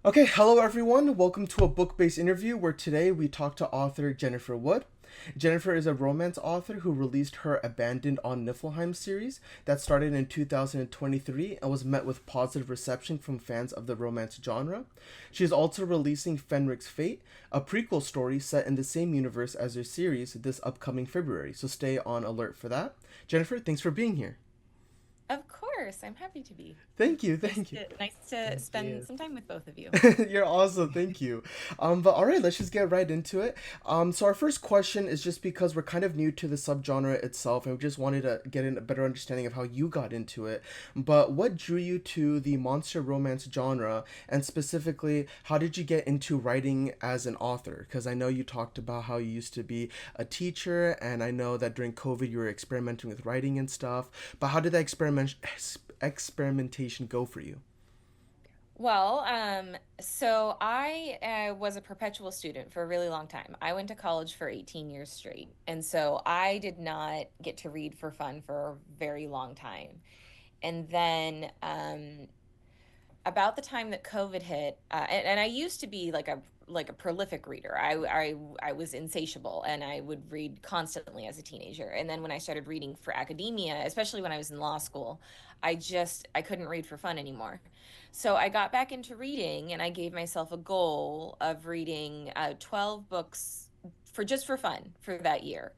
Okay, hello everyone. Welcome to a book based interview where today we talk to author Jennifer Wood. Jennifer is a romance author who released her Abandoned on Niflheim series that started in 2023 and was met with positive reception from fans of the romance genre. She is also releasing Fenric's Fate, a prequel story set in the same universe as her series, this upcoming February, so stay on alert for that. Jennifer, thanks for being here. Of course, I'm happy to be. Thank you, Nice thank you. to nice to Thank spend you. some time with both of you. You're awesome, thank you. But all right, let's just get right into it. So our first question is just because we're kind of new to the subgenre itself, and we just wanted to get a better understanding of how you got into it. But what drew you to the monster romance genre, and specifically, how did you get into writing as an author? Because I know you talked about how you used to be a teacher, and I know that during COVID you were experimenting with writing and stuff. But how did that experimentation go for you? Well, so I was a perpetual student for a really long time. I went to college for 18 years straight, and so I did not get to read for fun for a very long time. And then about the time that COVID hit, and I used to be like a prolific reader. I was insatiable, and I would read constantly as a teenager. And then when I started reading for academia, especially when I was in law school, I couldn't read for fun anymore. So I got back into reading, and I gave myself a goal of reading 12 books for fun for that year.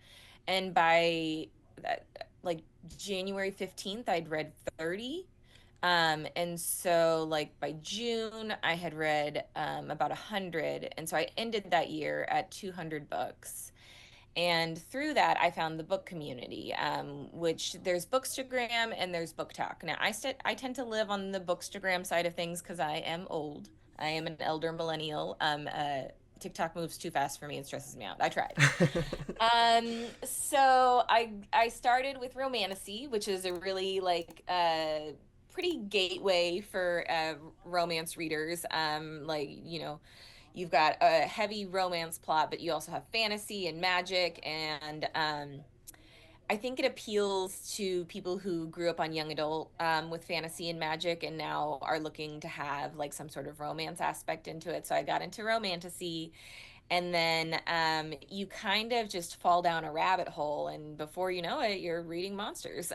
And by that, like January 15th, I'd read 30. And so like by June, I had read about 100. And so I ended that year at 200 books. And through that, I found the book community, which there's Bookstagram and there's Book Talk. Now, I tend to live on the Bookstagram side of things because I am old. I am an elder millennial. TikTok moves too fast for me and stresses me out. I tried. So I started with Romantasy, which is a really pretty gateway for romance readers. You've got a heavy romance plot, but you also have fantasy and magic, and I think it appeals to people who grew up on young adult with fantasy and magic and now are looking to have like some sort of romance aspect into it. So I got into Romantasy, and then you kind of just fall down a rabbit hole, and before you know it, you're reading monsters.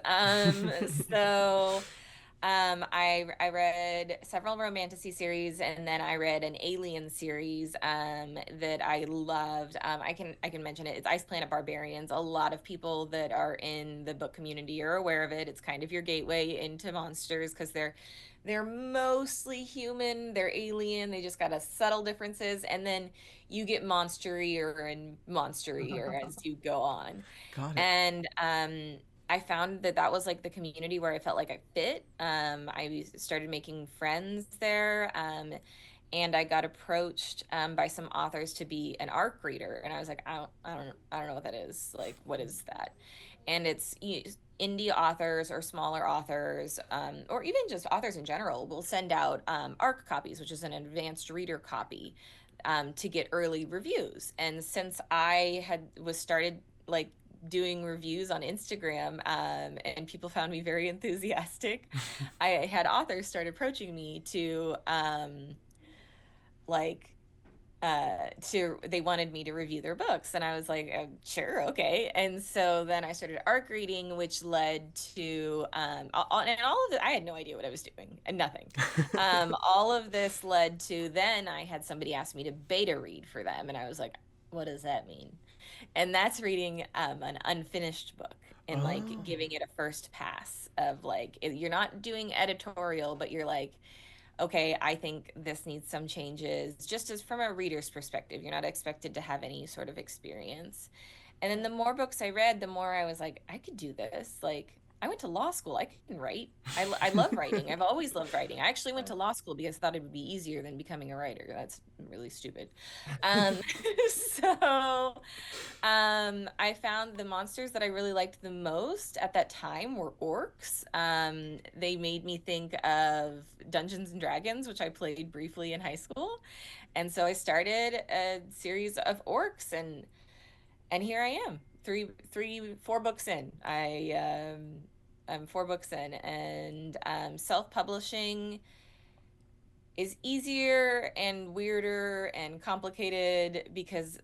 I read several romantasy series, and then I read an alien series that I loved. I can mention it. It's Ice Planet Barbarians. A lot of people that are in the book community are aware of it. It's kind of your gateway into monsters because they're mostly human, they're alien, they just got a subtle differences, and then you get monsterier and monsterier as you go on. Got it. And I found that that was like the community where I felt like I fit. I started making friends there. And I got approached by some authors to be an ARC reader, and I was like, I don't know what that is. Like, what is that? And it's indie authors or smaller authors, or even just authors in general, will send out ARC copies, which is an advanced reader copy, to get early reviews. And since I had was started like doing reviews on Instagram, and people found me very enthusiastic, I had authors start approaching me to like to they wanted me to review their books, and I was like, sure, okay. And so then I started ARC reading, which led to and all of it. I had no idea what I was doing and nothing. All of this led to then I had somebody ask me to beta read for them, and I was like, what does that mean? And that's reading an unfinished book and like Oh. giving it a first pass of like you're not doing editorial, but you're like, okay, I think this needs some changes, just as from a reader's perspective. You're not expected to have any sort of experience. And then the more books I read, the more I was like, I could do this. Like, I went to law school. I can write. I love writing. I've always loved writing. I actually went to law school because I thought it would be easier than becoming a writer. That's really stupid. Um, so I found the monsters that I really liked the most at that time were orcs. They made me think of Dungeons and Dragons, which I played briefly in high school. And so I started a series of orcs, and here I am, 4 books in. I'm 4 books in, and self-publishing is easier and weirder and complicated because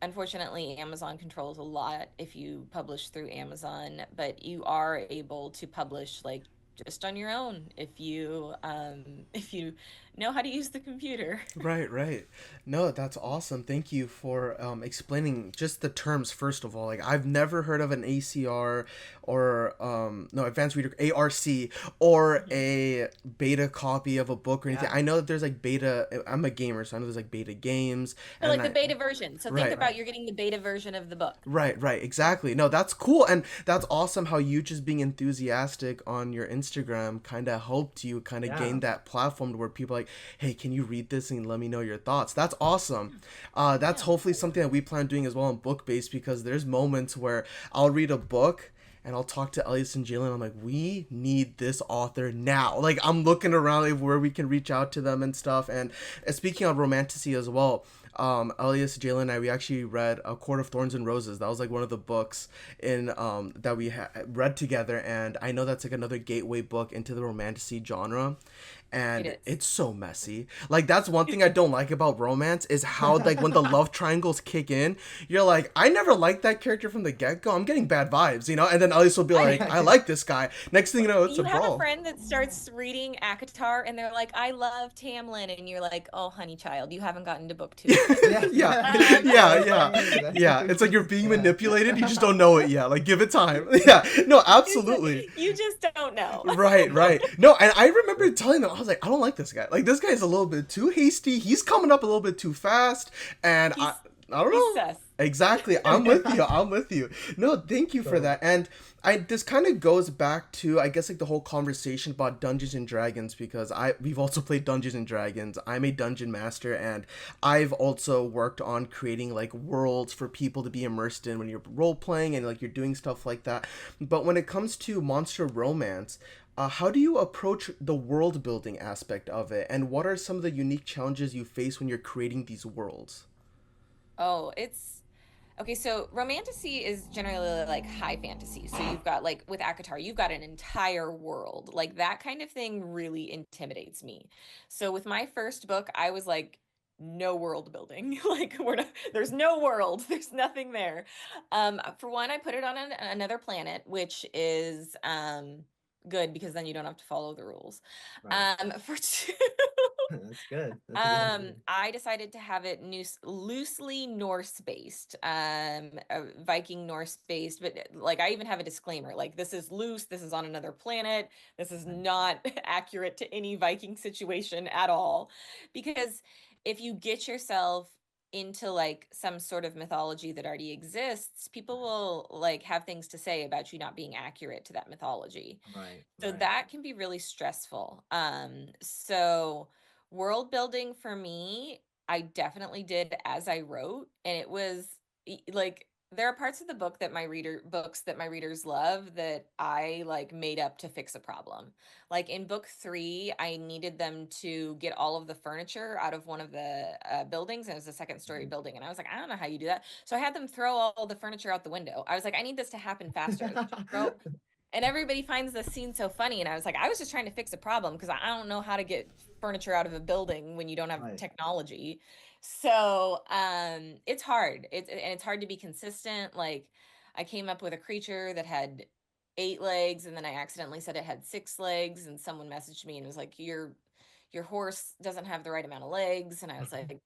unfortunately Amazon controls a lot if you publish through Amazon, but you are able to publish like just on your own if you know how to use the computer. Right, right. No, that's awesome. Thank you for explaining just the terms first of all. Like I've never heard of an ACR or no advanced reader ARC or Mhm. a beta copy of a book or anything. Yeah. I know that there's like beta. I'm a gamer, so I know there's like beta games, So and like the I beta version. So think right. about you're getting the beta version of the book. Right, right, exactly. No, that's cool, and that's awesome how you just being enthusiastic on your Instagram kind of helped you kind of Yeah. gain that platform to where people are like, hey, can you read this and let me know your thoughts? That's awesome. That's Yeah. hopefully something that we plan on doing as well on Book Base because there's moments where I'll read a book and I'll talk to Elias and Jalen. I'm like, we need this author now. Like, I'm looking around like, where we can reach out to them and stuff. And speaking of romanticy as well, Elias, Jalen, and I, we actually read A Court of Thorns and Roses. That was like one of the books in that we read together, and I know that's like another gateway book into the romanticy genre. It And is. it's so messy. Like that's one thing I don't like about romance is how like when the love triangles kick in, you're like, I never liked that character from the get go. I'm getting bad vibes, you know. And then Elias will be I like, I like this guy. Next thing you know, it's a You have a brawl. friend that starts reading ACOTAR and they're like, I love Tamlin. And you're like, oh, honey child, you haven't gotten to book two yet. Yeah, Yeah, Um, yeah, that's yeah, funny. That's yeah. It's like you're being yeah. manipulated. You just don't know it yet. Like give it time. Yeah, no, absolutely. you just don't know. Right, right. No, and I remember telling them, I was like, I don't like this guy. Like this guy is a little bit too hasty. He's coming up a little bit too fast, and He's I don't he's know. sus. Exactly. I'm with you. I'm with you. No, thank you for So that. And I this kind of goes back to I guess like the whole conversation about Dungeons and Dragons because we've also played Dungeons and Dragons. I'm a dungeon master and I've also worked on creating like worlds for people to be immersed in when you're role playing and like you're doing stuff like that. But when it comes to monster romance, how do you approach the world building aspect of it, and what are some of the unique challenges you face when you're creating these worlds? Oh, it's okay. So romantasy is generally like high fantasy. So you've got like with ACOTAR, you've got an entire world. Like that kind of thing really intimidates me. So with my first book, I was like, no world building. Like we're not, there's no world. There's nothing there. For one, I put it on another planet, which is good because then you don't have to follow the rules. right. For two, That's good. That's a good idea. I decided to have it loosely Norse based, Viking Norse based, but like I even have a disclaimer like this is loose, this is on another planet, this is Right. not accurate to any Viking situation at all. Because if you get yourself into like some sort of mythology that already exists, people Right. will like have things to say about you not being accurate to that mythology. Right. So Right. that can be really stressful. So world building for me, I definitely did as I wrote, and it was like there are parts of the book that books that my readers love that I like made up to fix a problem. Like in book 3, I needed them to get all of the furniture out of one of the buildings, and it was a second story Mhm. building, and I was like, I don't know how you do that. So I had them throw all the furniture out the window. I was like, I need this to happen faster. Just throw and everybody finds this scene so funny. And I was like, I was just trying to fix a problem because I don't know how to get furniture out of a building when you don't have Right. technology. So it's hard. It's hard to be consistent. Like I came up with a creature that had 8 legs, and then I accidentally said it had 6 legs, and someone messaged me and was like, your horse doesn't have the right amount of legs. And I was like,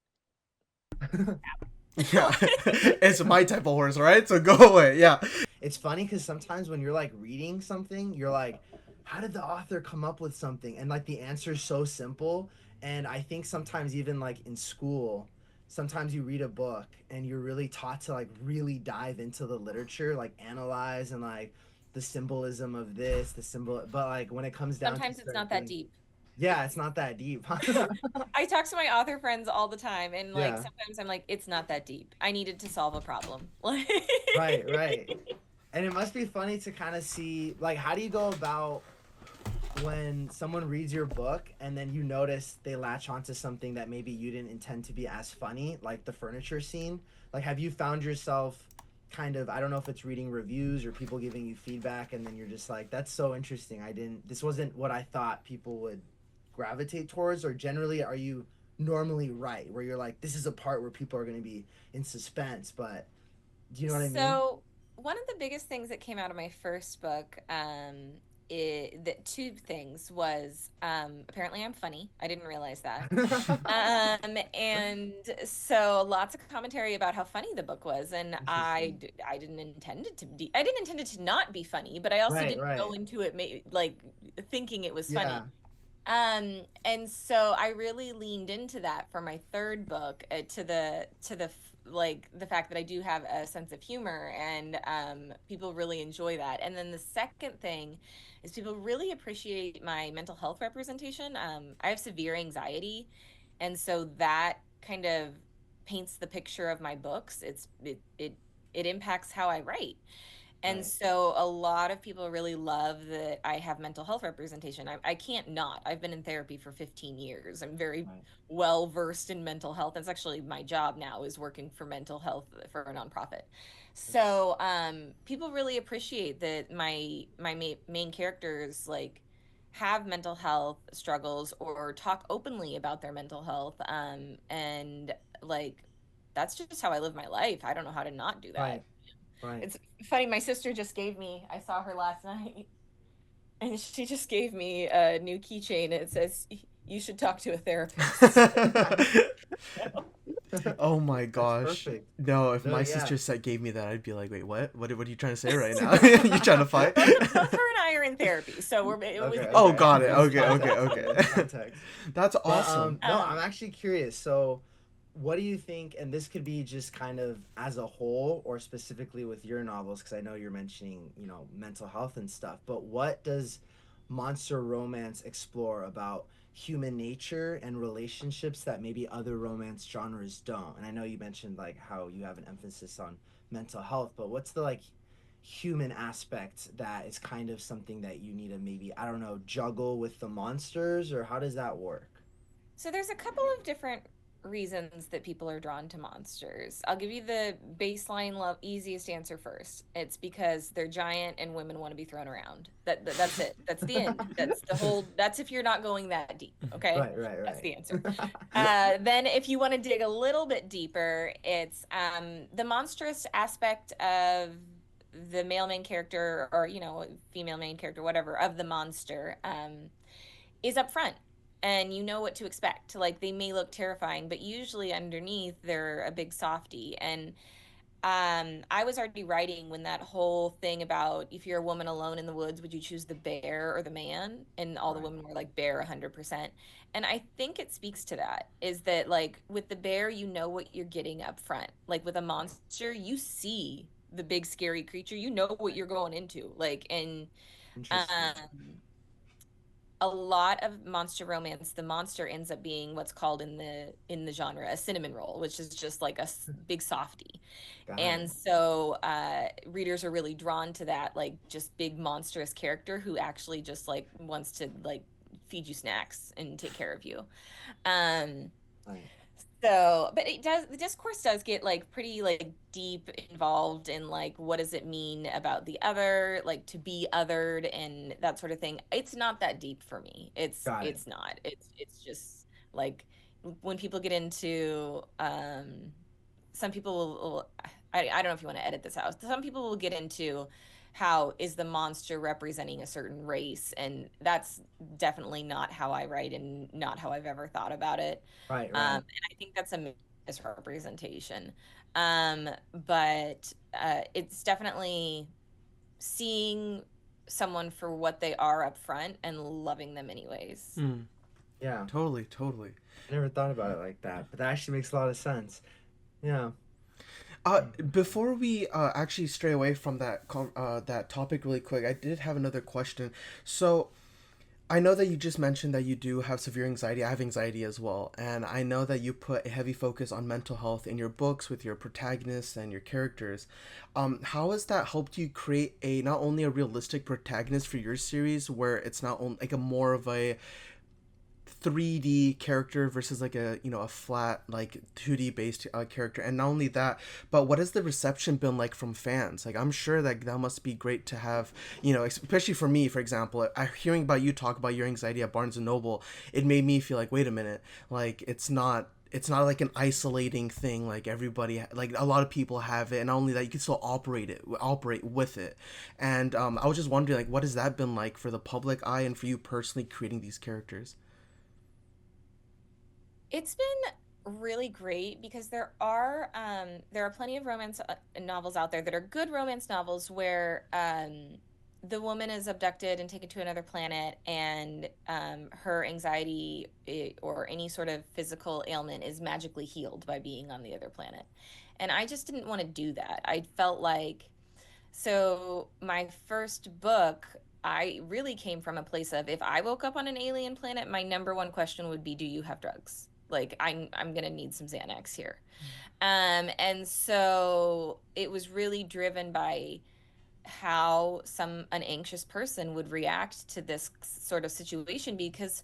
Yeah, it's my type of horse, right? So go away. Yeah. It's funny because sometimes when you're like reading something, you're like, how did the author come up with something? And like the answer is so simple. And I think sometimes even like in school, sometimes you read a book and you're really taught to like really dive into the literature, like analyze and like the symbolism of this, the symbol. But like when it comes down to sometimes it's start not that doing, deep. yeah, it's not that deep. I talk to my author friends all the time, and like Yeah, sometimes I'm like, it's not that deep. I needed to solve a problem. Like, right, right. And it must be funny to kind of see like how do you go about when someone reads your book and then you notice they latch onto something that maybe you didn't intend to be as funny, like the furniture scene. Like, have you found yourself kind of, I don't know if it's reading reviews or people giving you feedback, and then you're just like, that's so interesting. I didn't, this wasn't what I thought people would gravitate towards, or generally are you normally right where you're like, this is a part where people are going to be in suspense, but do you know what I mean? So, one of the biggest things that came out of my first book, the two things was apparently I'm funny. I didn't realize that. And so lots of commentary about how funny the book was, and Interesting. I didn't intend it to be. I didn't intend it to not be funny, but I also Right, didn't go right. into it like thinking it was funny. Yeah. And so I really leaned into that for my third book, like the fact that I do have a sense of humor, and people really enjoy that. And then the second thing is people really appreciate my mental health representation. I have severe anxiety, and so that kind of paints the picture of my books. It impacts how I write. And Right. so a lot of people really love that I have mental health representation. I can't not. I've been in therapy for 15 years. I'm very Right. well versed in mental health. That's actually my job now, is working for mental health for a nonprofit. So people really appreciate that main characters like have mental health struggles or talk openly about their mental health. And like that's just how I live my life. I don't know how to not do that. Right. Right. It's funny, my sister just gave me, I saw her last night, and she just gave me a new keychain. It says, "You should talk to a therapist." Oh my That's gosh. perfect. No, if No, my yeah. sister said gave me that, I'd be like, wait, what? What are you trying to say right now? You trying to fight? Both her and I are in therapy, so Okay, it's Oh, okay. got it. There's Okay, okay, context then. There's okay. context. That's But awesome. no, um I'm actually curious. So, what do you think, and this could be just kind of as a whole or specifically with your novels, because I know you're mentioning, mental health and stuff, but what does monster romance explore about human nature and relationships that maybe other romance genres don't? And I know you mentioned like how you have an emphasis on mental health, but what's the like human aspect that is kind of something that you need to maybe, I don't know, juggle with the monsters, or how does that work? so there's a couple of different reasons that people are drawn to monsters. I'll give you the baseline love easiest answer first. It's because they're giant and women want to be thrown around. That's it. That's the end. That's the whole, that's if you're not going that deep, okay? Right, right, That's right. the answer. Then if you want to dig a little bit deeper, it's the monstrous aspect of the male main character, or female main character, whatever, of the monster, is up front, and you know what to expect. Like, they may look terrifying, but usually underneath they're a big softie. And I was already writing when that whole thing about, if you're a woman alone in the woods, would you choose the bear or the man? And all the Right. women were like, bear 100%. And I think it speaks to that, is that like with the bear, you know what you're getting up front. Like with a Right. monster, you see the big scary creature, you know what Right. you're going into. Like, and Interesting. um a lot of monster romance, the monster ends up being what's called in the genre a cinnamon roll, which is just like a big softie. Got And it. so readers are really drawn to that, like just big monstrous character who actually just like wants to like feed you snacks and take care of you. Um, Right. so, but the discourse does get like pretty like deep involved in like what does it mean about the other, like to be othered and that sort of thing. It's not that deep for me. Got it. It's not. It's just like when people get into some people will I don't know if you want to edit this out. Some people will get into how is the monster representing a certain race, and that's definitely not how I write and not how I've ever thought about it. Right, right. And I think that's a misrepresentation. Um, but it's definitely seeing someone for what they are up front and loving them anyways. Mm, Yeah. totally, totally. I never thought about it like that, but that actually makes a lot of sense. Yeah. Before we actually stray away from that topic really quick, I did have another question. So, I know that you just mentioned that you do have severe anxiety. I have anxiety as well. And I know that you put a heavy focus on mental health in your books with your protagonists and your characters. How has that helped you create a not only a realistic protagonist for your series where it's not only like a more of a 3D character versus like a a flat like 2D based character, and not only that, but what has the reception been like from fans? Like I'm sure that that must be great to have, especially for me, for example, hearing about you talk about your anxiety at Barnes and Noble, it made me feel like, wait a minute, like it's not like an isolating thing, like everybody, like a lot of people have it, and not only that, you can still operate with it. And I was just wondering, like, what has that been like for the public eye and for you personally creating these characters? It's been really great because there are plenty of romance novels out there that are good romance novels where the woman is abducted and taken to another planet, and her anxiety or any sort of physical ailment is magically healed by being on the other planet. And I just didn't want to do that. I felt like, so my first book, I really came from a place of, if I woke up on an alien planet, my number one question would be, do you have drugs? Like I'm gonna need some Xanax here. And so it was really driven by how an anxious person would react to this sort of situation, because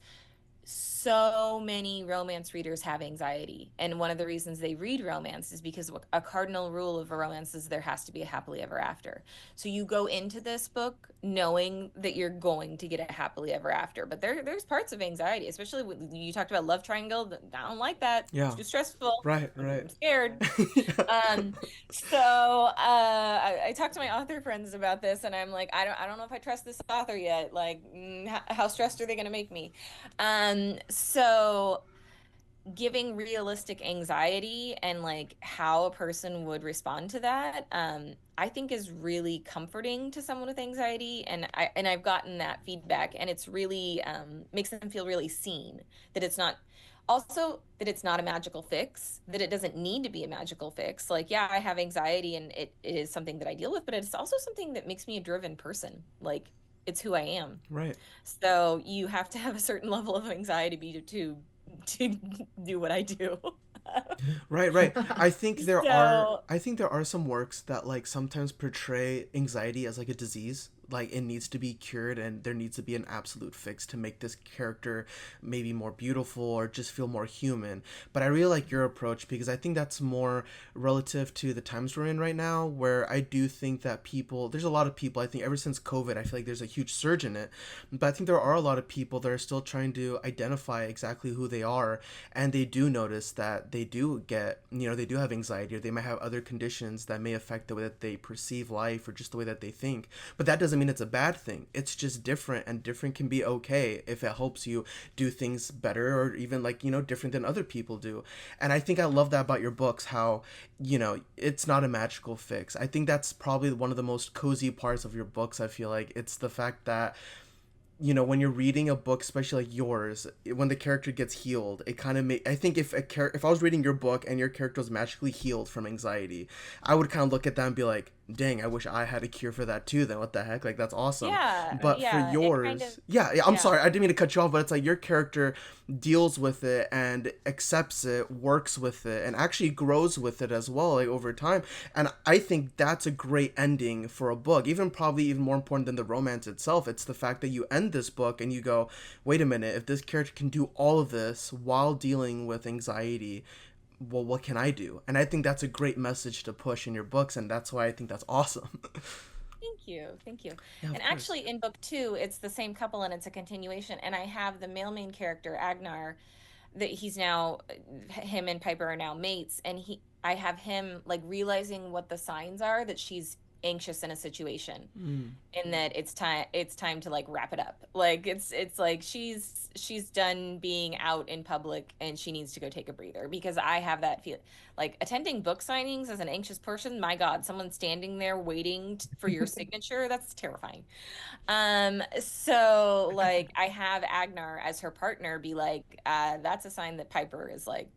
so many romance readers have anxiety. And one of the reasons they read romance is because a cardinal rule of a romance is there has to be a happily ever after. So you go into this book knowing that you're going to get a happily ever after. But there's parts of anxiety, especially when you talked about love triangle. I don't like that. It's Yeah, too stressful. right, I'm right. scared. So I talked to my author friends about this, and I'm like, I don't know if I trust this author yet. Like, how stressed are they going to make me? So giving realistic anxiety and like how a person would respond to that, I think is really comforting to someone with anxiety, and I've gotten that feedback, and it's really makes them feel really seen, that it's not, also that it's not a magical fix, that it doesn't need to be a magical fix. Like, yeah, I have anxiety and it is something that I deal with, but it's also something that makes me a driven person. Like, it's who I am. Right. So you have to have a certain level of anxiety to do what I do. Right, right. So I think there are some works that like sometimes portray anxiety as like a disease. Like it needs to be cured and there needs to be an absolute fix to make this character maybe more beautiful or just feel more human. But I really like your approach because I think that's more relative to the times we're in right now, where I do think that there's a lot of people, I think ever since COVID, I feel like there's a huge surge in it. But I think there are a lot of people that are still trying to identify exactly who they are, and they do notice that they do get, they do have anxiety, or they might have other conditions that may affect the way that they perceive life or just the way that they think. But that doesn't mean it's a bad thing. It's just different, and different can be okay if it helps you do things better, or even like, different than other people do. And I think I love that about your books, how, it's not a magical fix. I think that's probably one of the most cozy parts of your books. I feel like it's the fact that when you're reading a book, especially like yours, when the character gets healed, it kind of I think if I was reading your book and your character was magically healed from anxiety, I would kind of look at that and be like, dang, I wish I had a cure for that too. Then what the heck? Like, that's awesome. yeah, But for yeah, it kind of, yours, yeah, yeah, I'm yeah. sorry, I didn't mean to cut you off, but it's like your character deals with it and accepts it, works with it, and actually grows with it as well, like over time. And I think that's a great ending for a book. Even probably even more important than the romance itself, it's the fact that you end this book and you go, wait a minute, if this character can do all of this while dealing with anxiety, well, what can I do? And I think that's a great message to push in your books, and that's why I think that's awesome. Thank you. Thank you. Yeah, And of course. actually, in book two, it's the same couple and it's a continuation. And I have the male main character, Agnar, that he's now, him and Piper are now mates. And I have him like realizing what the signs are that she's anxious in a situation, Mm. and that it's time to like wrap it up. Like it's like she's done being out in public and she needs to go take a breather, because I have that feel, like attending book signings as an anxious person, my God, someone standing there waiting for your signature, that's terrifying. So like I have Agnar as her partner be like, that's a sign that Piper is like,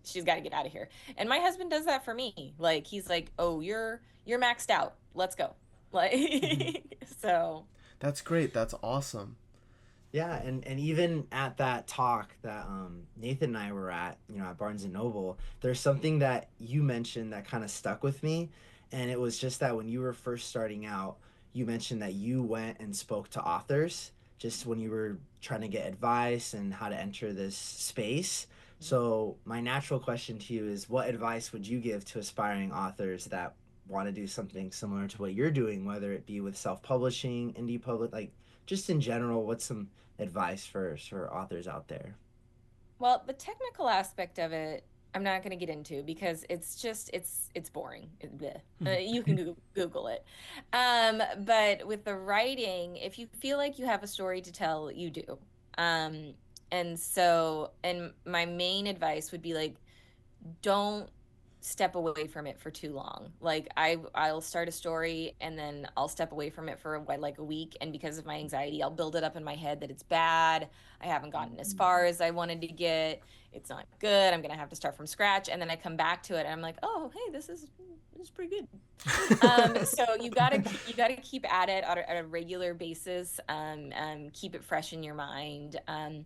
she's got to get out of here. And my husband does that for me. Like he's like, "Oh, you're maxed out. Let's go." Hmm. Like so That's great. That's awesome. Yeah, and even at that talk that Nathan and I were at, at Barnes and Noble, there's something that you mentioned that kind of stuck with me, and it was just that when you were first starting out, you mentioned that you went and spoke to authors just when you were trying to get advice and how to enter this space. So, my natural question to you is what advice would you give to aspiring authors that want to do something similar to what you're doing, whether it be with self-publishing, indie public, like just in general, what's some advice for authors out there? Well, the technical aspect of it, I'm not going to get into because it's boring. Bleh. You can Google it. But with the writing, if you feel like you have a story to tell, you do. Um, and my main advice would be like, don't step away from it for too long. Like I'll start a story and then I'll step away from it for like a week, and because of my anxiety, I'll build it up in my head that it's bad. I haven't gotten as far as I wanted to get. It's not good. I'm going to have to start from scratch, and then I come back to it and I'm like, "Oh, hey, this is pretty good." So you gotta keep at it on a regular basis. Keep it fresh in your mind. And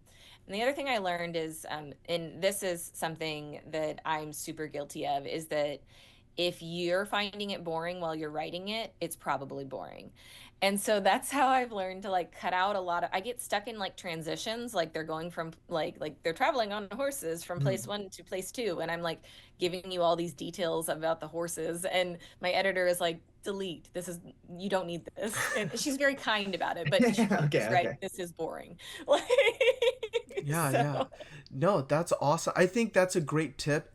the other thing I learned is, and this is something that I'm super guilty of, is that if you're finding it boring while you're writing it, it's probably boring. And so that's how I've learned to like cut out a lot of, I get stuck in like transitions, like they're going from like they're traveling on horses from place one to place two, and I'm like giving you all these details about the horses, and my editor is like, delete, this is, you don't need this. And she's very kind about it, but Okay, she's right, okay. this is boring. Like, Yeah, yeah. so No, that's awesome. I think that's a great tip.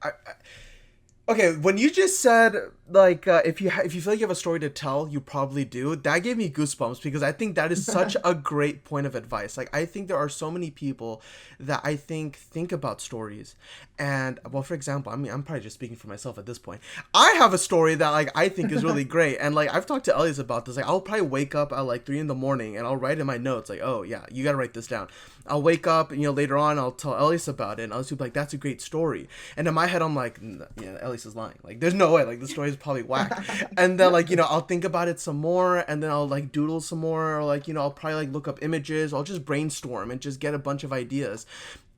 Okay, when you just said like if you feel like you have a story to tell, you probably do. That gave me goosebumps because I think that is such a great point of advice. Like I think there are so many people that I think about stories. And well, for example, I mean, I'm probably just speaking for myself at this point. I have a story that like I think is really great. And like I've talked to Elias about this. Like I'll probably wake up at like 3 in the morning and I'll write in my notes like, "Oh, yeah, you got to write this down." I'll wake up and later on I'll tell Elias about it and Elias will be like, "That's a great story." And in my head I'm like, "Yeah, Elias is lying. Like there's no way. Like the story is probably whack." And then like I'll think about it some more and then I'll like doodle some more, or like I'll probably like look up images. I'll just brainstorm and just get a bunch of ideas.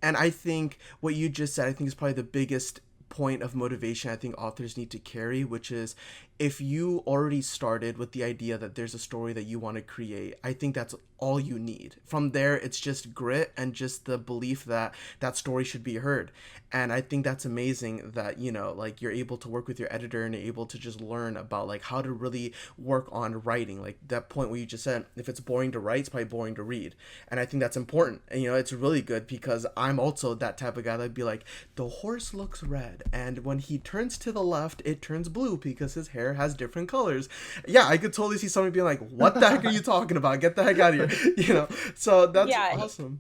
And I think what you just said, I think is probably the biggest point of motivation I think authors need to carry, which is if you already started with the idea that there's a story that you want to create, I think that's all you need. From there, it's just grit and just the belief that that story should be heard. And I think that's amazing that, like you're able to work with your editor and you're able to just learn about like how to really work on writing. Like that point where you just said, if it's boring to write, it's probably boring to read. And I think that's important. And, it's really good because I'm also that type of guy that'd be like, the horse looks red. And when he turns to the left, it turns blue because his hair has different colors. Yeah, I could totally see somebody being like, what the heck are you talking about? Get the heck out of here. So that's yeah, awesome.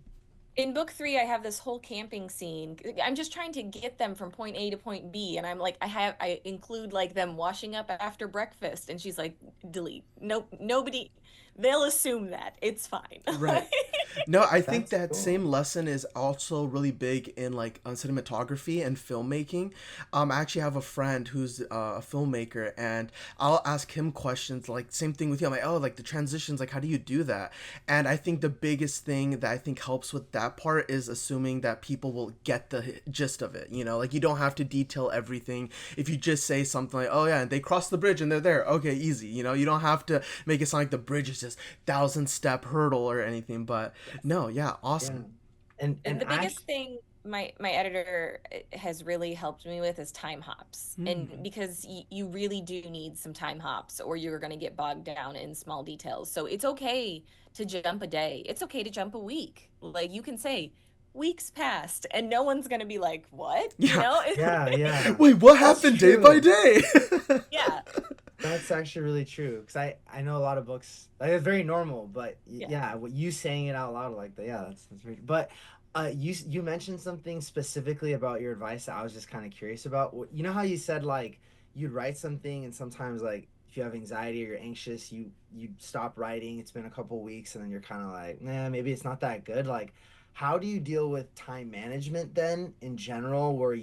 in book three, I have this whole camping scene. I'm just trying to get them from point A to point B, and I'm like, I include like them washing up after breakfast, and she's like, delete. Nope, nobody. They'll assume that it's fine. Right. No, I think That's that cool. same lesson is also really big in like cinematography and filmmaking. I actually have a friend who's a filmmaker, and I'll ask him questions like same thing with you. I'm like, oh, like the transitions, like how do you do that? And I think the biggest thing that I think helps with that part is assuming that people will get the gist of it. Like you don't have to detail everything. If you just say something like, oh yeah, and they cross the bridge and they're there. Okay, easy. You don't have to make it sound like the bridge is just 1,000 step hurdle or anything. But no, yeah, Yeah. awesome. And The biggest actually, thing my editor has really helped me with is time hops. And Hmm. because you really do need some time hops or you're going to get bogged down in small details. So it's okay to jump a day. It's okay to jump a week. Like you can say weeks passed and no one's going to be like, "What?" Yeah. yeah, yeah. Wait, what That's happened day by true. day? Yeah. That's actually really true because I know a lot of books like it's very normal, but Yeah. yeah, what you saying it out loud like that, yeah, that's very. But you mentioned something specifically about your advice that I was just kind of curious about. You know how you said like you'd write something and sometimes like if you have anxiety or you're anxious, you stop writing. It's been a couple weeks and then you're kind of like, nah, maybe it's not that good. Like, how do you deal with time management then in general, where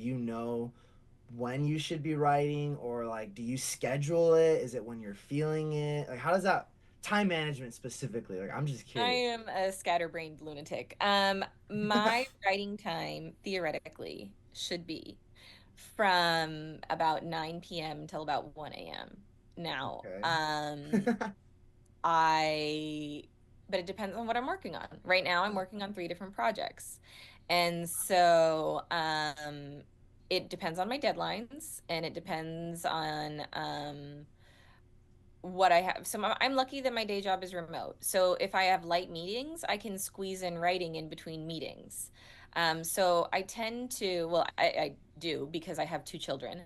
when you should be writing, or like do you schedule it? Is it when you're feeling it? Like how does that time management specifically? Like I'm just I curious. am a scatterbrained lunatic. My writing time theoretically should be from about 9 p.m. till about 1 a.m. Now, Okay. I but it depends on what I'm working on. Right now, I'm working on 3 different projects. And so it depends on my deadlines and it depends on what I have. So I'm lucky that my day job is remote. So if I have light meetings, I can squeeze in writing in between meetings. So I tend to, well, I do because I have 2 children.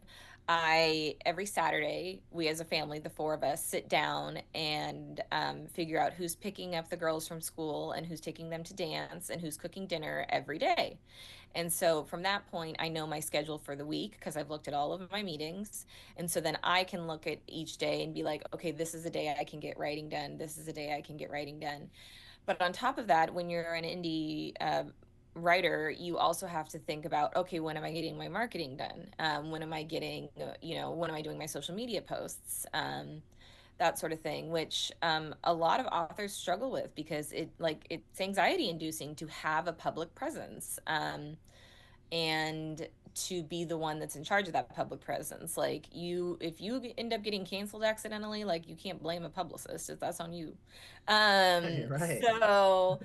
Every Saturday, we as a family, the 4 of us, sit down and figure out who's picking up the girls from school and who's taking them to dance and who's cooking dinner every day. And so from that point, I know my schedule for the week because I've looked at all of my meetings. And so then I can look at each day and be like, okay, this is a day I can get writing done. This is a day I can get writing done. But on top of that, when you're an indie writer, you also have to think about, okay, when am I getting my marketing done? When am I getting, when am I doing my social media posts? That sort of thing, which a lot of authors struggle with because it's anxiety inducing to have a public presence, and to be the one that's in charge of that public presence. Like if you end up getting canceled accidentally, like you can't blame a publicist if that's on you. Right. So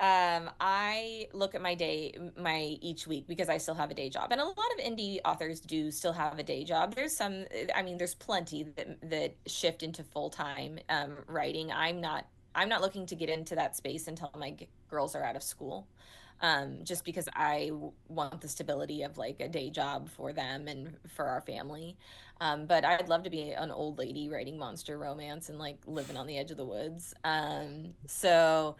I look at my each week because I still have a day job, and a lot of indie authors do still have a day job. There's some, I mean, there's plenty that shift into full time writing. I'm not looking to get into that space until my girls are out of school, just because want the stability of like a day job for them and for our family. But I'd love to be an old lady writing monster romance and like living on the edge of the woods. So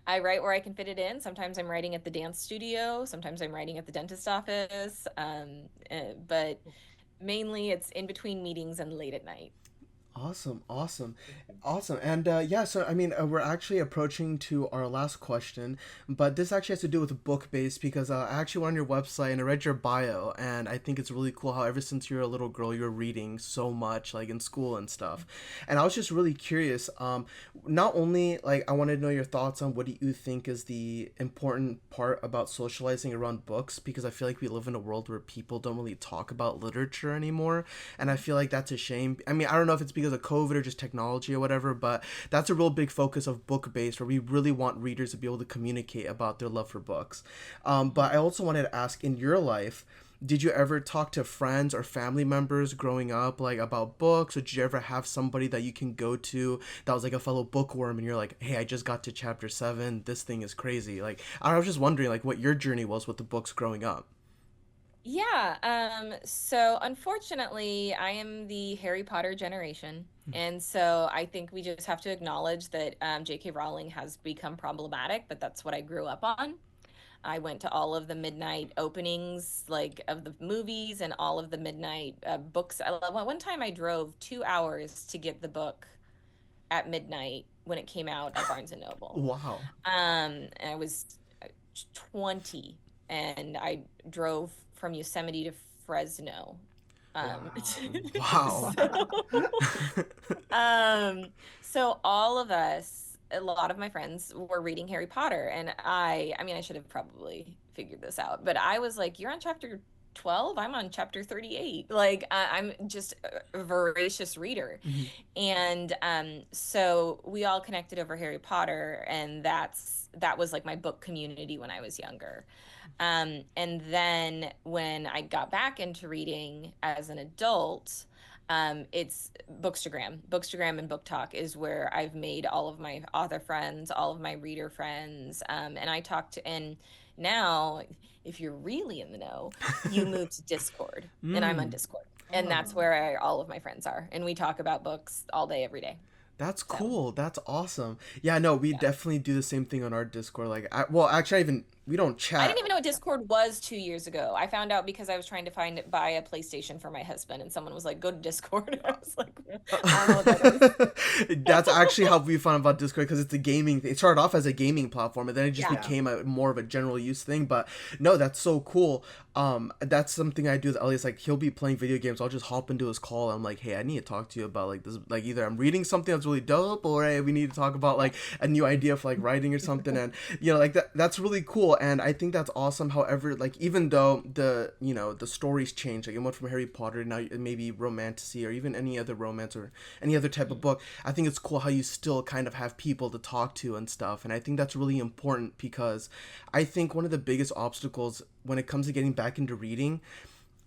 I write where I can fit it in. Sometimes I'm writing at the dance studio. Sometimes I'm writing at the dentist office. But mainly it's in between meetings and late at night. Awesome, awesome, awesome. And yeah, so I mean, we're actually approaching to our last question, but this actually has to do with book based because I actually went on your website and I read your bio, and I think it's really cool how ever since you're a little girl, you're reading so much, like in school and stuff. And I was just really curious. Not only like I wanted to know your thoughts on what do you think is the important part about socializing around books, because I feel like we live in a world where people don't really talk about literature anymore, and I feel like that's a shame. I mean, I don't know if it's because of COVID or just technology or whatever, but that's a real big focus of book based where we really want readers to be able to communicate about their love for books. But I also wanted to ask, in your life, did you ever talk to friends or family members growing up like about books, or did you ever have somebody that you can go to that was like a fellow bookworm and you're like, hey, I just got to chapter 7, this thing is crazy? Like, I was just wondering like what your journey was with the books growing up. Yeah, so unfortunately, I am the Harry Potter generation. And so I think we just have to acknowledge that J.K. Rowling has become problematic, but that's what I grew up on. I went to all of the midnight openings, like of the movies and all of the midnight books. One time I drove 2 hours to get the book at midnight when it came out at Barnes and Noble. Wow. And I was 20, and I drove from Yosemite to Fresno. Wow. So, um, so all of us, a lot of my friends were reading Harry Potter, and I mean, I should have probably figured this out, but I was like, "You're on chapter 12. I'm on chapter 38." Like, I'm just a voracious reader, Mhm. and so we all connected over Harry Potter, and that was like my book community when I was younger. And then when I got back into reading as an adult, it's Bookstagram. Bookstagram and Book Talk is where I've made all of my author friends, all of my reader friends. And and now, if you're really in the know, you move to Discord, and I'm on Mm. Discord. And that's Oh. where all of my friends are. And we talk about books all day, every day. That's So, cool. That's awesome. Yeah, no, we yeah. definitely do the same thing on our Discord. Like, well, actually, we don't I didn't chat. even know what Discord was 2 years ago. I found out because I was trying to buy a PlayStation for my husband, and someone was like, "Go to Discord." I was like, "I don't know what that That's actually is." how we found about Discord, because it's a gaming thing. It started off as a gaming platform and then it just Yeah. Yeah. became a more of a general use thing. But no, that's so cool. That's something I do with Elliot. Like, he'll be playing video games. I'll just hop into his call. I'm like, hey, I need to talk to you about like this. Like, either I'm reading something that's really dope, or hey, we need to talk about like a new idea for like writing or something. And like that's really cool. and I think that's awesome. However, like even though the the stories change, like it went from Harry Potter now maybe romantasy or even any other romance or any other type of book. I think it's cool how you still kind of have people to talk to and stuff, and I think that's really important because I think one of the biggest obstacles when it comes to getting back into reading,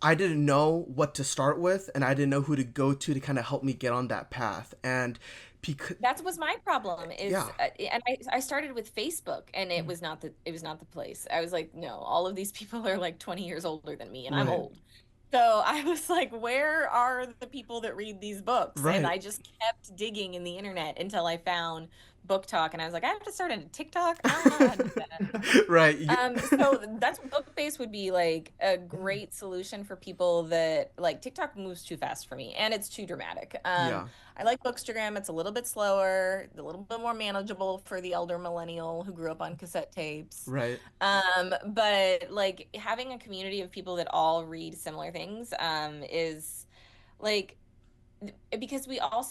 I didn't know what to start with, and I didn't know who to go to kind of help me get on that path. And because That was my problem is yeah, and I started with Facebook, and it was not the place. I was like, no, all of these people are like 20 years older than me and I'm right, old. So I was like, where are the people that read these books? And right, I just kept digging in the internet until I found Book Talk, and I was like, I have to start a TikTok. I don't know how to do that. right, So that's Bookbase would be like a great solution for people that like TikTok moves too fast for me and it's too dramatic. yeah, I like Bookstagram. It's a little bit slower, a little bit more manageable for the elder millennial who grew up on cassette tapes. right. But like having a community of people that all read similar things, is like because we all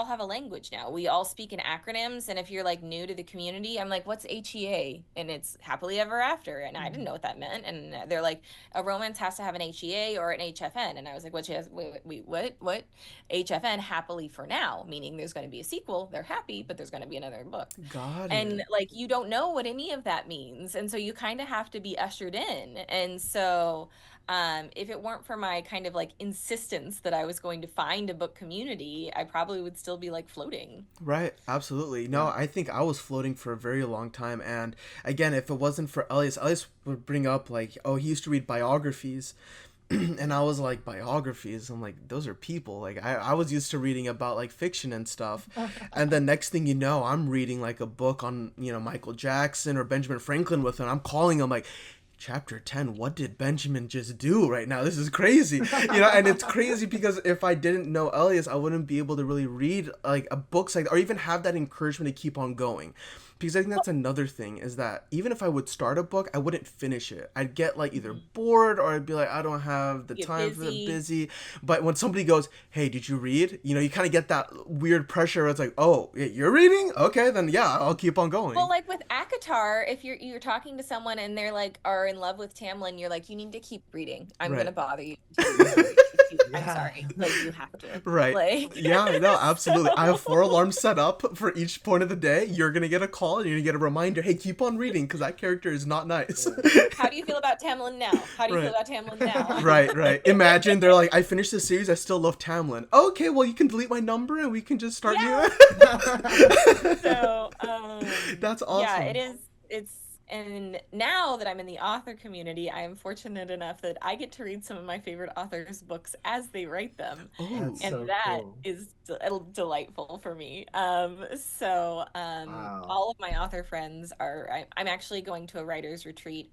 have a language now. We all speak in acronyms, and if you're like new to the community, I'm like, what's HEA? And it's happily ever after, and I didn't know what that meant. And they're like, a romance has to have an HEA or an HFN, and I was like, what HFN, happily for now, meaning there's going to be a sequel. They're happy, but there's going to be another book. Got And it. like you don't know what any of that means, and so you kind of have to be ushered in. And so if it weren't for my kind of like insistence that I was going to find a book community, I probably would still be like floating. Right, absolutely. No, Yeah. I think I was floating for a very long time. And again, if it wasn't for Elias, Elias would bring up, like, oh, he used to read biographies. And I was like, biographies? I'm like, those are people. Like, I was used to reading about, like, fiction and stuff. And the next thing you know, I'm reading, like, a book on, Michael Jackson or Benjamin Franklin with him. I'm calling him, like, chapter 10, what did Benjamin just do right now? This is crazy. And it's crazy because if I didn't know Elias, I wouldn't be able to really read like a books like, or even have that encouragement to keep on going. Because I think that's another thing is that even if I would start a book, I wouldn't finish it. I'd get like either Mhm. bored or I'd be like, I don't have the Get time for the busy. busy. But when somebody goes, hey, did you read? You kind of get that weird pressure where it's like, oh, yeah, you're reading? Okay, then yeah, I'll keep on Well, going. like with ACOTAR, if you're talking to someone and they're like are in love with Tamlin, you're like, you need to keep reading. I'm gonna Right. bother you until you read. I'm Yeah. sorry. Like you have to. Right. Like Yeah, no, absolutely. I have so 4 alarms set up for each point of the day. You're gonna get a call and you're gonna get a reminder, hey, keep on reading because that character is not nice. Yeah. how do you feel about Tamlin now? How do you feel Right. about Tamlin now? Right, right. Imagine they're like, I finished the series, I still love Tamlin. Okay, well you can delete my number and we can just start new. Yeah. So, That's yeah, awesome. it's and now that I'm in the author community, I am fortunate enough that I get to read some of my favorite authors' books as they write them, Oh, That's and so that cool. is delightful for me. Wow. All of my author friends I'm actually going to a writers retreat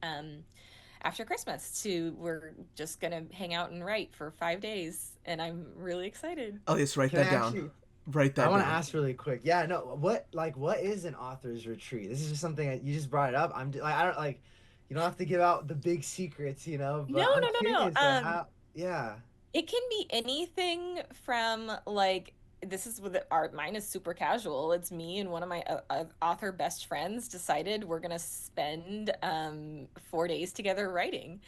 after Christmas to we're just gonna hang out and write for 5 days, and I'm really excited. Elias, write Can I that down. actually Write I that want to down. ask really quick. Yeah, no, what is an author's retreat? This is just something that you just brought it up. Like I don't like you don't have to give out the big secrets, No, but I'm no, no, no. curious like how yeah. It can be anything from like this is with art. Mine is super casual. It's me and one of my author best friends decided we're gonna spend 4 days together writing,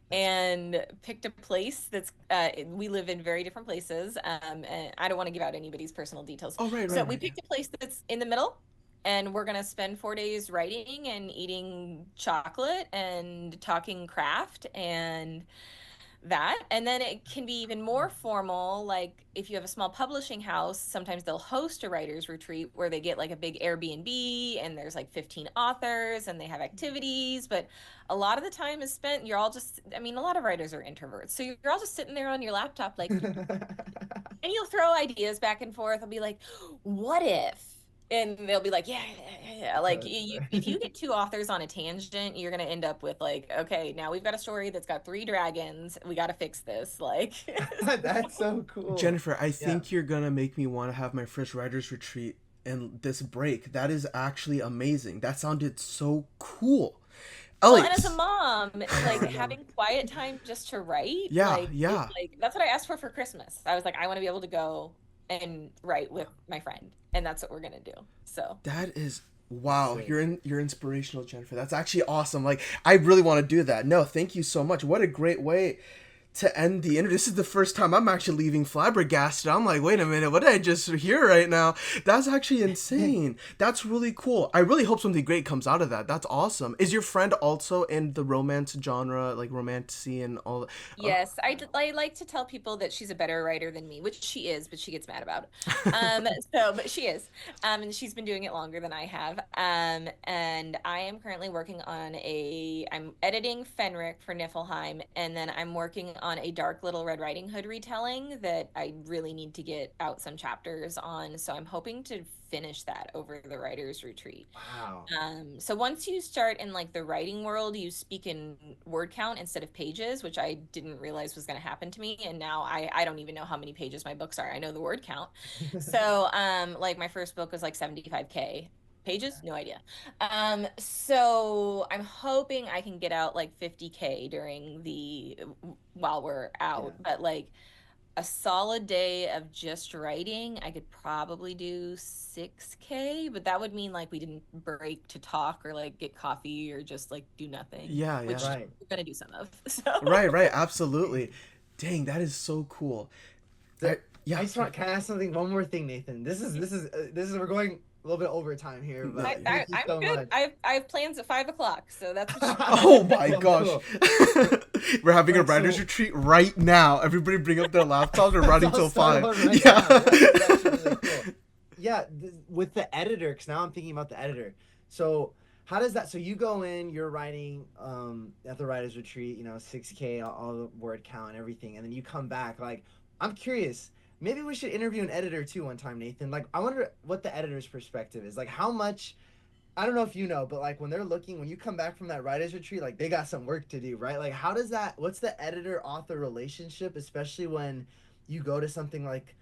That's and picked a place that's we live in very different places. And I don't want to give out anybody's personal details. Oh, right, So right, we right. Yeah. picked a place that's in the middle, and we're gonna spend 4 days writing and eating chocolate and talking craft and that. And then it can be even more formal, like if you have a small publishing house, sometimes they'll host a writers retreat where they get like a big Airbnb and there's like 15 authors and they have activities. But a lot of the time is spent, you're all just, I mean, a lot of writers are introverts, so you're all just sitting there on your laptop like, and you'll throw ideas back and forth. I'll be like, what if? And they'll be like, yeah, yeah, yeah. Like if you get two authors on a tangent, you're gonna end up with like, okay, now we've got a story that's got 3 dragons. We got to fix this. Like, That's so cool. Jennifer, I Yeah. think you're gonna make me want to have my first writer's retreat and this break. That is actually amazing. That sounded so cool. well, and as a Elias. mom, like I know. having quiet time just to write, Yeah, like is yeah. like that's what I asked for Christmas. I was like, I want to be able to go and write with my friend, and that's what we're gonna do. So That is Wow, Sick. you're inspirational, Jennifer. That's actually awesome. Like, I really want to do that. No, thank you so much. What a great way to end the interview. This is the first time I'm actually leaving flabbergasted. I'm like, wait a minute, what did I just hear right now? That's actually insane. That's really cool. I really hope something great comes out of that. That's awesome. Is your friend also in the romance genre, like romantasy and all that? Yes, I like to tell people that she's a better writer than me, which she is, but she gets mad about it. But she is. And she's been doing it longer than I have. And I am currently working on I'm editing Fenric for Niflheim, and then I'm working on a Dark Little Red Riding Hood retelling that I really need to get out some chapters on. So I'm hoping to finish that over the writer's retreat. Wow. So once you start in like the writing world, you speak in word count instead of pages, which I didn't realize was going to happen to me. And now I don't even know how many pages my books are. I know the word count. So like my first book was like 75K pages, no idea. So I'm hoping I can get out like 50K during while we're out, Yeah. but like a solid day of just writing, I could probably do 6K, but that would mean like we didn't break to talk or like get coffee or just like do nothing, Yeah, which yeah. Right. we're gonna do some of. Right, right, absolutely. Dang, that is so cool. So, Yeah. I just want. Can I ask something? One more thing, Nathan. This is. We're going a little bit over time here, but I, thank you I'm so good. much. I have plans at 5 o'clock, so that's what Oh my Cool, gosh. cool. We're having a Right, writer's so- retreat right now. Everybody bring up their laptops. We're Let's writing all till start 5. over right Yeah. now. That's actually really cool. Yeah, with the editor, because now I'm thinking about the editor. So how does that? So you go in, you're writing at the writers retreat, 6K, all the word count and everything, and then you come back. Like, I'm curious. Maybe we should interview an editor too one time, Nathan. Like, I wonder what the editor's perspective is. Like, how much. I don't know if you know, but like when you come back from that writers retreat, like they got some work to do, right? Like, how does that? What's the editor author relationship, especially when you go to something like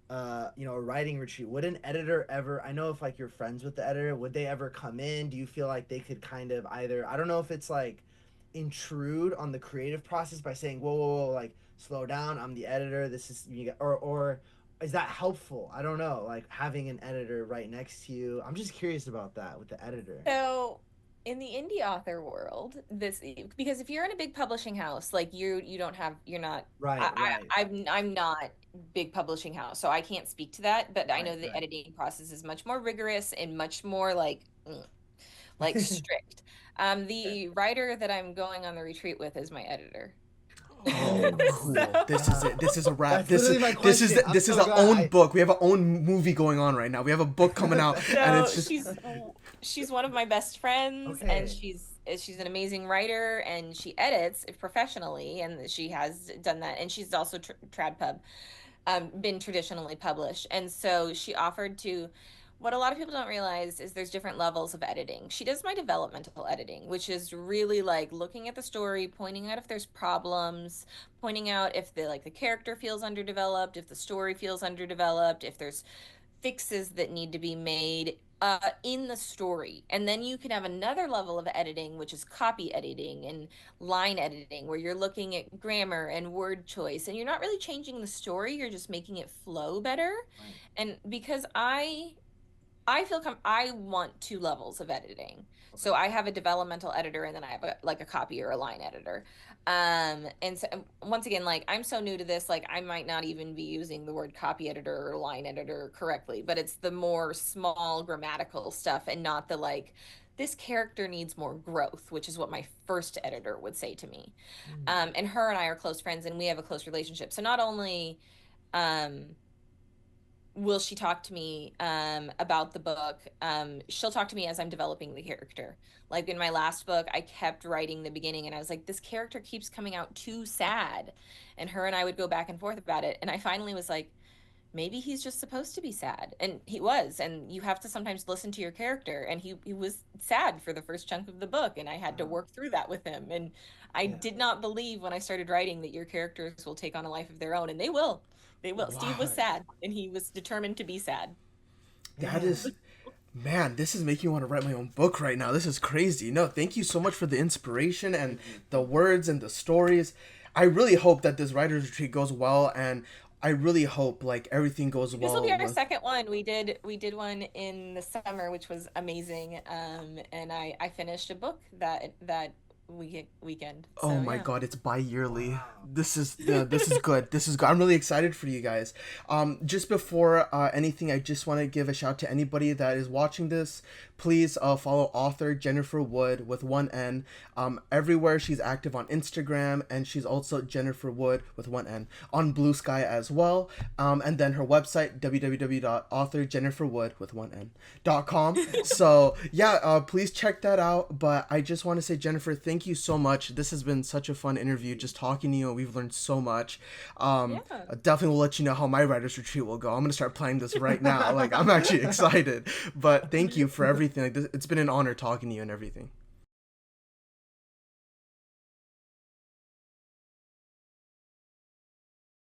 a writing retreat? Would an editor ever, I know if like you're friends with the editor, would they ever come in? Do you feel like they could kind of either, I don't know if it's like intrude on the creative process by saying, whoa, whoa, whoa, like slow down, I'm the editor, this is you got, or is that helpful? I don't know, like having an editor right next to you. I'm just curious about that with the editor. So in the indie author world, because if you're in a big publishing house, like you don't have you're not Right, right, I'm not big publishing house, so I can't speak to that, but I right, know the right. editing process is much more rigorous and much more like strict. The writer that I'm going on the retreat with is my editor. Oh, cool. So This is it. This is a wrap. That's This is literally my this is question. I'm this is so our glad own I book. We have our own movie going on right now. We have a book coming out, and so it's just she's one of my best friends, and Okay. she's an amazing writer, and she edits professionally, and she has done that, and she's also tradpub, been traditionally published, and so she offered to. What a lot of people don't realize is there's different levels of editing. She does my developmental editing, which is really like looking at the story, pointing out if there's problems, pointing out if the character feels underdeveloped, if the story feels underdeveloped, if there's fixes that need to be made in the story. And then you can have another level of editing, which is copy editing and line editing, where you're looking at grammar and word choice, and you're not really changing the story, you're just making it flow better. Right. And because I want two levels of editing. So Okay. I have a developmental editor, and then I have like a copy or a line editor. And so once again, like I'm so new to this, like I might not even be using the word copy editor or line editor correctly, but it's the more small grammatical stuff and not the like this character needs more growth, which is what my first editor would say to me. Mm. And her and I are close friends, and we have a close relationship. So not only um will she talk to me about the book, she'll talk to me as I'm developing the character. Like in my last book, I kept writing the beginning, and I was like, this character keeps coming out too sad, and her and I would go back and forth about it, and I finally was like, maybe he's just supposed to be sad, and he was. And you have to sometimes listen to your character, and he was sad for the first chunk of the book, and I had to Wow. work through that with him. And I Yeah. did not believe when I started writing that your characters will take on a life of their own, and they will. They will. Steve was wow. sad, and he was determined to be sad. That Man. is, man, this is making me want to write my own book right now. This is crazy. No, thank you so much for the inspiration and the words and the stories. I really hope that this writer's retreat goes well, and I really hope like everything goes This will be well our with. second one. We did one in the summer, which was amazing. And I finished a book that weekend. Oh So my yeah. God, it's bi-yearly. Wow. This is good. This is good. I'm really excited for you guys. Just before anything, I just want to give a shout to anybody that is watching this. Please follow author Jennifer Wood with one N. Everywhere she's active on Instagram, and she's also Jennifer Wood with one N on Blue Sky as well. And then her website www.authorjenniferwood with one N.com. So yeah, please check that out. But I just want to say, Jennifer, thank you so much. This has been such a fun interview. Just talking to you, we've learned so much. Yeah. I definitely will let you know how my writers retreat will go. I'm gonna start planning this right now. Like I'm actually excited. But thank you for everything. Like this, it's been an honor talking to you and everything.